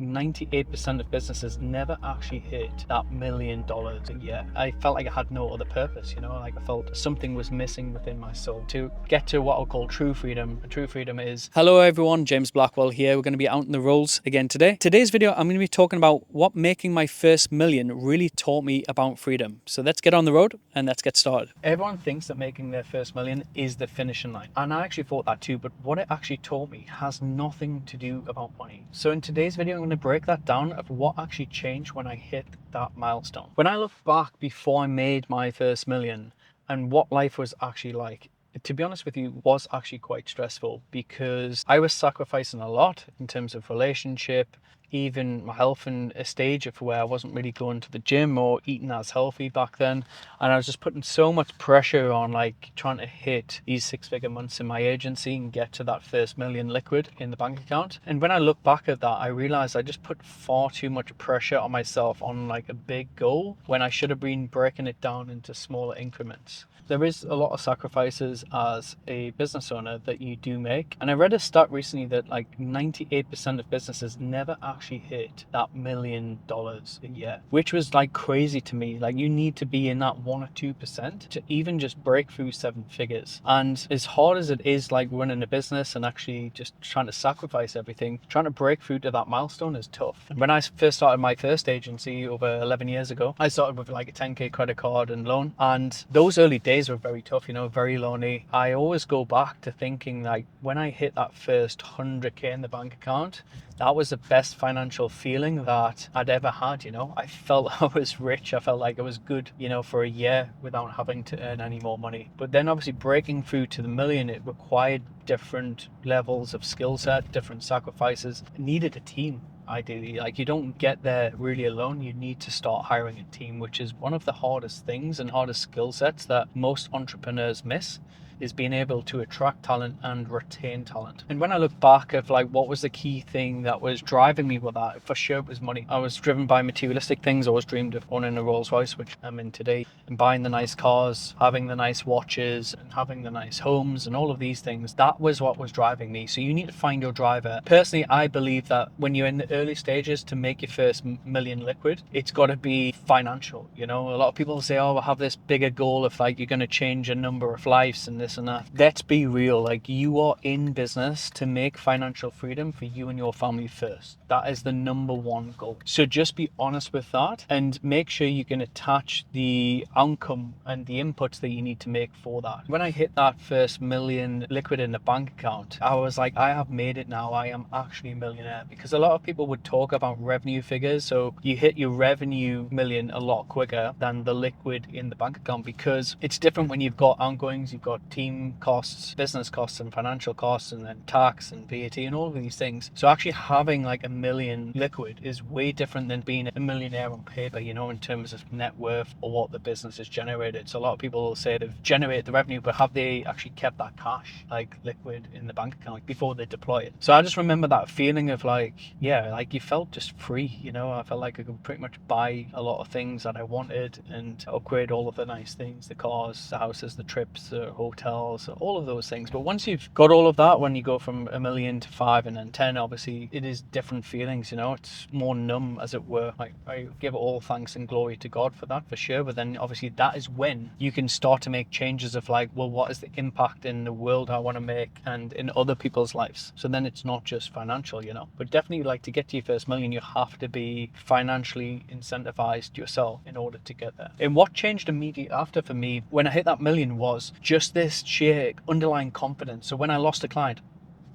98% of businesses never actually hit that $1 million a year. I felt like I had no other purpose, like I felt something was missing within my soul. To get to what I'll call true freedom, true freedom is... Hello everyone, James Blackwell here. We're going to be out in the roads again today. Today's video, I'm going to be talking about what making my first million really taught me about freedom. So let's get on the road and let's get started. Everyone thinks that making their first million is the finishing line. And I actually thought that too, but what it actually taught me has nothing to do about money. So in today's video, I'm going to break that down of what actually changed when I hit that milestone. When I look back before I made my first million and what life was actually like, to be honest with you, was actually quite stressful because I was sacrificing a lot in terms of relationship, even my health, in a stage of where I wasn't really going to the gym or eating as healthy back then. And I was just putting so much pressure on trying to hit these 6-figure months in my agency and get to that first million liquid in the bank account. And when I look back at that, I realized I just put far too much pressure on myself on a big goal when I should have been breaking it down into smaller increments. There is a lot of sacrifices as a business owner that you do make. And I read a stat recently that 98% of businesses never actually hit that $1 million a year, which was crazy to me. You need to be in that 1 or 2% to even just break through 7 figures. And as hard as it is running a business and actually just trying to sacrifice everything, trying to break through to that milestone is tough. And when I first started my first agency over 11 years ago, I started with a 10K credit card and loan. And those early days were very tough, very lonely. I always go back to thinking when I hit that first 100K in the bank account, that was the best financial feeling that I'd ever had. I felt I was rich. I felt like I was good, for a year without having to earn any more money. But then obviously breaking through to the million, it required different levels of skill set, different sacrifices. It needed a team. Ideally, you don't get there really alone. You need to start hiring a team, which is one of the hardest things and hardest skill sets that most entrepreneurs miss, is being able to attract talent and retain talent. And when I look back at what was the key thing that was driving me with that, for sure it was money. I was driven by materialistic things. I always dreamed of owning a Rolls Royce, which I'm in today, and buying the nice cars, having the nice watches, and having the nice homes, and all of these things. That was what was driving me. So you need to find your driver. Personally, I believe that when you're in the early stages to make your first million liquid, it's got to be financial. A lot of people say, oh, I have this bigger goal of you're going to change a number of lives and this and that. Let's be real. You are in business to make financial freedom for you and your family first. That is the number one goal. So just be honest with that and make sure you can attach the outcome and the inputs that you need to make for that. When I hit that first million liquid in the bank account, I was I have made it now. I am actually a millionaire. Because a lot of people would talk about revenue figures. So you hit your revenue million a lot quicker than the liquid in the bank account, because it's different when you've got outgoings, you've got team costs, business costs and financial costs, and then tax and VAT and all of these things. So actually having a million liquid is way different than being a millionaire on paper, in terms of net worth or what the business has generated. So a lot of people will say they've generated the revenue, but have they actually kept that cash liquid in the bank account before they deploy it? So I just remember that feeling of you felt just free. I felt like I could pretty much buy a lot of things that I wanted and upgrade all of the nice things, the cars, the houses, the trips, the hotels, all of those things. But once you've got all of that, when you go from a million to 5 and then 10, obviously it is different feelings. It's more numb, as it were. I give all thanks and glory to God for that, for sure. But then obviously that is when you can start to make changes of well, what is the impact in the world I want to make and in other people's lives? So then it's not just financial, but definitely to get to your first million, you have to be financially incentivized yourself in order to get there. And what changed immediately after for me when I hit that million was just this sheer underlying confidence. So when I lost a client,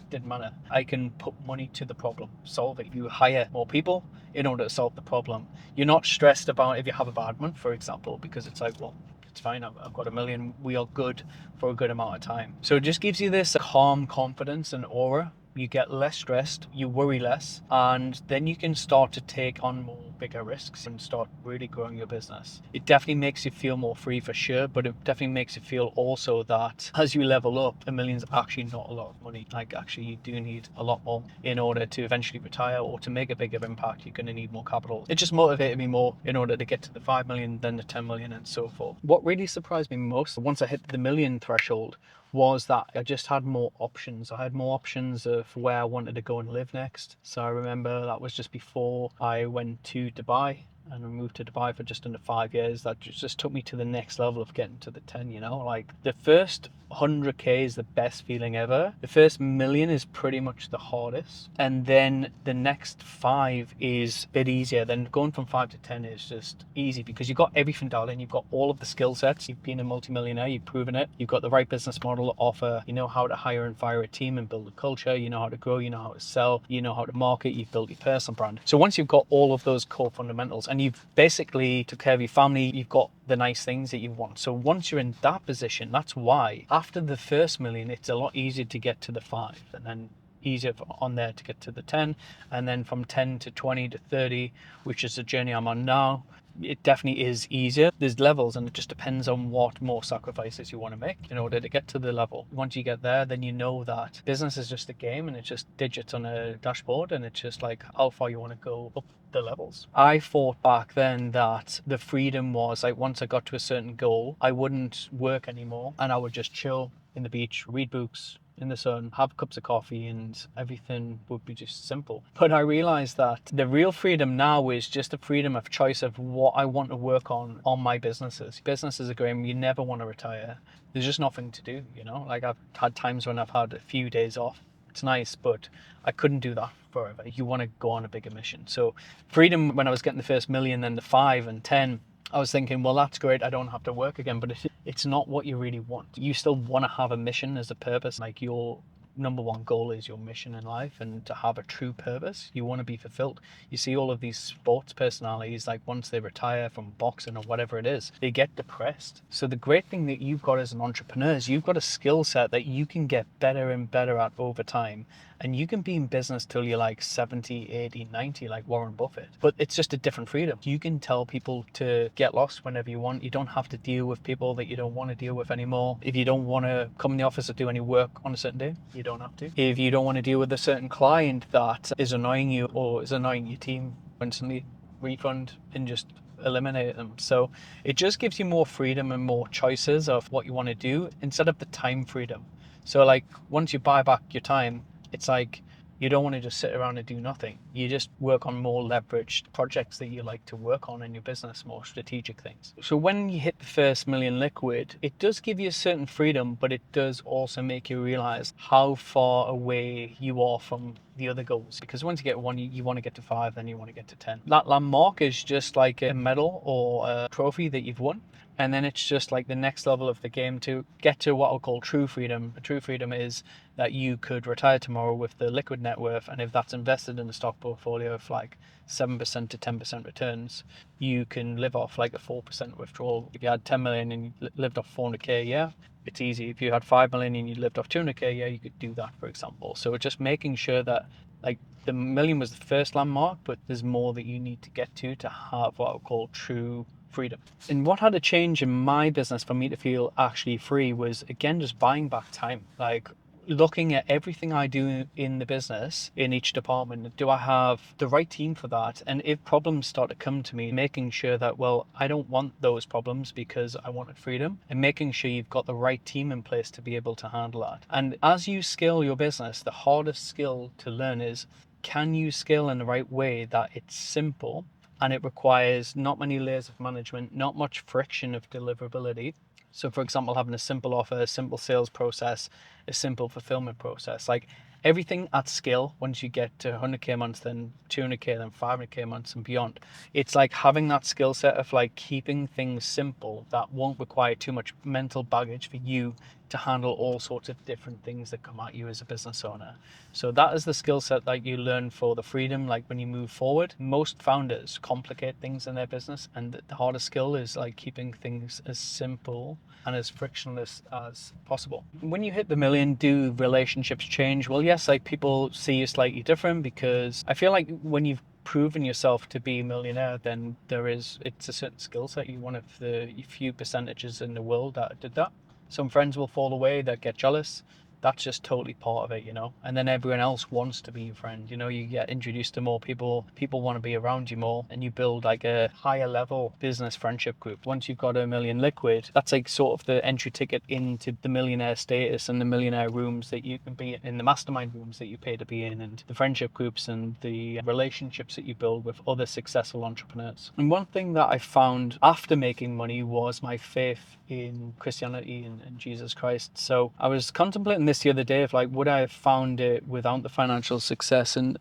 it didn't matter. I can put money to the problem, solve it. You hire more people in order to solve the problem. You're not stressed about if you have a bad month, for example, because it's well, it's fine. I've got a million. We are good for a good amount of time. So it just gives you this calm confidence and aura. You get less stressed, you worry less, and then you can start to take on more bigger risks and start really growing your business. It definitely makes you feel more free, for sure, but it definitely makes you feel also that as you level up, $1 million's actually not a lot of money. Actually, you do need a lot more in order to eventually retire or to make a bigger impact. You're going to need more capital. It just motivated me more in order to get to the 5 million, then the 10 million, and so forth. What really surprised me most, once I hit the million threshold, was that I just had more options. I had more options of where I wanted to go and live next. So I remember that was just before I went to Dubai, and I moved to Dubai for just under 5 years. That just took me to the next level of getting to the 10, you know? Like the first 100K is the best feeling ever. The first million is pretty much the hardest. And then the next 5 is a bit easier. Then going from 5 to 10 is just easy because you've got everything dialed in. You've got all of the skill sets. You've been a multimillionaire. You've proven it. You've got the right business model to offer. You know how to hire and fire a team and build a culture. You know how to grow. You know how to sell. You know how to market. You've built your personal brand. So once you've got all of those core fundamentals and you've basically took care of your family, you've got the nice things that you want. So once you're in that position, that's why after the first million, it's a lot easier to get to the 5, and then easier on there to get to the 10, and then from 10 to 20 to 30, which is the journey I'm on now, it definitely is easier. There's levels, and it just depends on what more sacrifices you want to make in order to get to the level. Once you get there, then you know that business is just a game, and it's just digits on a dashboard, and it's just like how far you want to go up the levels. I thought back then that the freedom was like once I got to a certain goal, I wouldn't work anymore and I would just chill in the beach, read books in the sun, have cups of coffee, and everything would be just simple. But I realized that the real freedom now is just a freedom of choice of what I want to work on my businesses. Businesses are great. You never want to retire. There's just nothing to do, you know? Like I've had times when I've had a few days off. It's nice, but I couldn't do that forever. You want to go on a bigger mission. So freedom, when I was getting the first million, then the 5 and 10, I was thinking, well, that's great. I don't have to work again, but it's not what you really want. You still want to have a mission as a purpose. Like your number one goal is your mission in life, and to have a true purpose, you want to be fulfilled. You see all of these sports personalities, like once they retire from boxing or whatever it is, they get depressed. So the great thing that you've got as an entrepreneur is you've got a skill set that you can get better and better at over time. And you can be in business till you're like 70, 80, 90, like Warren Buffett. But it's just a different freedom. You can tell people to get lost whenever you want. You don't have to deal with people that you don't want to deal with anymore. If you don't want to come in the office or do any work on a certain day, you don't have to. If you don't want to deal with a certain client that is annoying you or is annoying your team, instantly refund and just eliminate them. So it just gives you more freedom and more choices of what you want to do instead of the time freedom. So like once you buy back your time, it's like you don't want to just sit around and do nothing. You just work on more leveraged projects that you like to work on in your business, more strategic things. So when you hit the first million liquid, it does give you a certain freedom, but it does also make you realize how far away you are from the other goals. Because once you get 1, you want to get to 5, then you want to get to 10. That landmark is just like a medal or a trophy that you've won. And then it's just like the next level of the game to get to what I'll call true freedom. True freedom is that you could retire tomorrow with the liquid net worth, and if that's invested in a stock portfolio of like 7% to 10% returns, you can live off like a 4% withdrawal. If you had 10 million and you lived off 400K a year, it's easy. If you had 5 million and you lived off 200K a year, you could do that, for example. So it's just making sure that like the million was the first landmark, but there's more that you need to get to have what I'll call true freedom. And what had a change in my business for me to feel actually free was, again, just buying back time. Like looking at everything I do in the business, in each department, do I have the right team for that? And if problems start to come to me, making sure that, well, I don't want those problems because I wanted freedom, and making sure you've got the right team in place to be able to handle that. And as you scale your business, the hardest skill to learn is, can you scale in the right way that it's simple and it requires not many layers of management, not much friction of deliverability. So for example, having a simple offer, a simple sales process, a simple fulfillment process, like everything at scale. Once you get to 100K a month, then 200K, then 500K a month and beyond, it's like having that skill set of like keeping things simple that won't require too much mental baggage for you to handle all sorts of different things that come at you as a business owner. So that is the skill set that you learn for the freedom. Like when you move forward, most founders complicate things in their business, and the hardest skill is like keeping things as simple and as frictionless as possible. When you hit the million, do relationships change? Well, yes, like people see you slightly different, because I feel like when you've proven yourself to be a millionaire, then it's a certain skill set. You're one of the few percentages in the world that did that. Some friends will fall away that get jealous. that's just totally part of it, and then everyone else wants to be your friend. You get introduced to more people want to be around you more, and you build like a higher level business friendship group. Once you've got a million liquid, that's like sort of the entry ticket into the millionaire status and the millionaire rooms that you can be in, the mastermind rooms that you pay to be in, and the friendship groups and the relationships that you build with other successful entrepreneurs. And one thing that I found after making money was my faith in Christianity and Jesus Christ. So I was contemplating this the other day of like, would I have found it without the financial success? And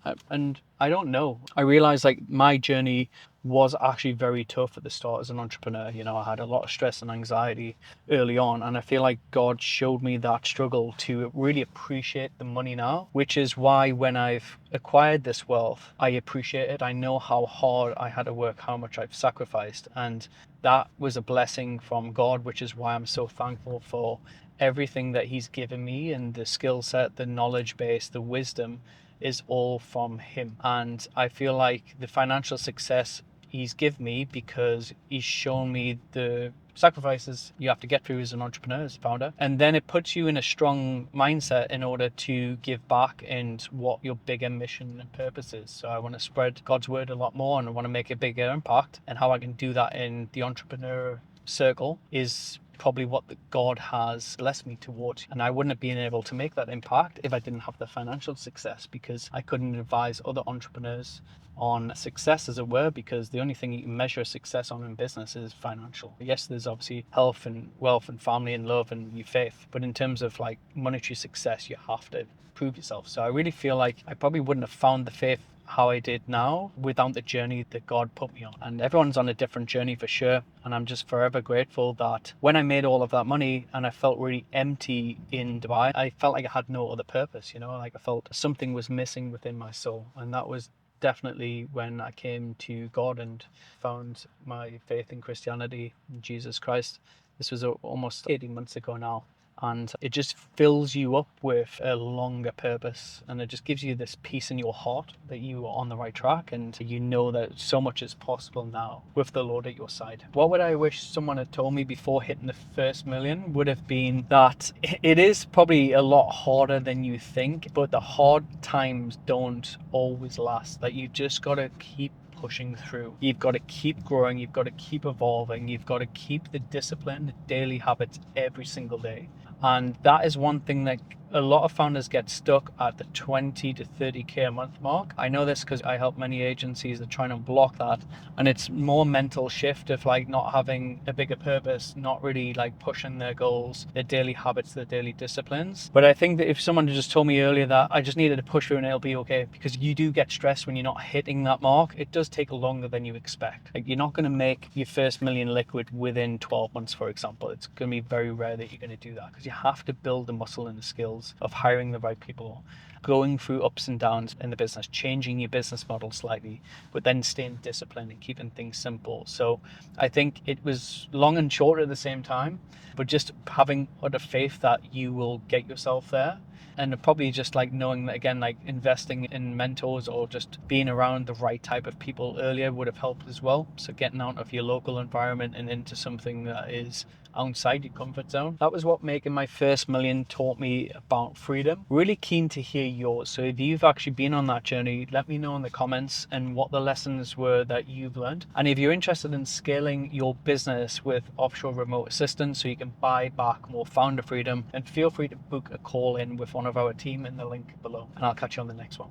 I don't know. I realized like my journey was actually very tough at the start as an entrepreneur. I had a lot of stress and anxiety early on, and I feel like God showed me that struggle to really appreciate the money now, which is why when I've acquired this wealth, I appreciate it. I know how hard I had to work, how much I've sacrificed, and that was a blessing from God, which is why I'm so thankful for everything that He's given me, and the skill set, the knowledge base, the wisdom is all from Him. And I feel like the financial success He's given me because He's shown me the sacrifices you have to get through as an entrepreneur, as a founder, and then it puts you in a strong mindset in order to give back and what your bigger mission and purpose is. So I want to spread God's word a lot more, and I want to make a bigger impact, and how I can do that in the entrepreneur circle is probably what God has blessed me towards. And I wouldn't have been able to make that impact if I didn't have the financial success, because I couldn't advise other entrepreneurs on success, as it were, because the only thing you can measure success on in business is financial. Yes, there's obviously health and wealth and family and love and your faith, but in terms of like monetary success, you have to prove yourself. So I really feel like I probably wouldn't have found the faith how I did now without the journey that God put me on. And everyone's on a different journey for sure. And I'm just forever grateful that when I made all of that money and I felt really empty in Dubai, I felt like I had no other purpose, like I felt something was missing within my soul. And that was definitely when I came to God and found my faith in Christianity and Jesus Christ. This was almost 18 months ago now. And it just fills you up with a longer purpose, and it just gives you this peace in your heart that you are on the right track, and you know that so much is possible now with the Lord at your side. What would I wish someone had told me before hitting the first million would have been that it is probably a lot harder than you think, but the hard times don't always last. Like, you just got to keep pushing through. You've got to keep growing, you've got to keep evolving, you've got to keep the discipline, the daily habits every single day. And that is one thing that a lot of founders get stuck at, the 20 to 30K a month mark. I know this because I help many agencies that try and block that. And it's more mental shift of like not having a bigger purpose, not really like pushing their goals, their daily habits, their daily disciplines. But I think that if someone had just told me earlier that I just needed to push through and it'll be okay, because you do get stressed when you're not hitting that mark. It does take longer than you expect. Like, you're not going to make your first million liquid within 12 months, for example. It's going to be very rare that you're going to do that, because you have to build the muscle and the skills of hiring the right people, going through ups and downs in the business, changing your business model slightly, but then staying disciplined and keeping things simple. So I think it was long and short at the same time, but just having utter faith that you will get yourself there. And probably just like knowing that, again, like investing in mentors or just being around the right type of people earlier would have helped as well. So getting out of your local environment and into something that is outside your comfort zone. That was what making my first million taught me about freedom. Really keen to hear yours. So if you've actually been on that journey, let me know in the comments and what the lessons were that you've learned. And if you're interested in scaling your business with offshore remote assistance so you can buy back more founder freedom, then feel free to book a call in with one of our team in the link below. And I'll catch you on the next one.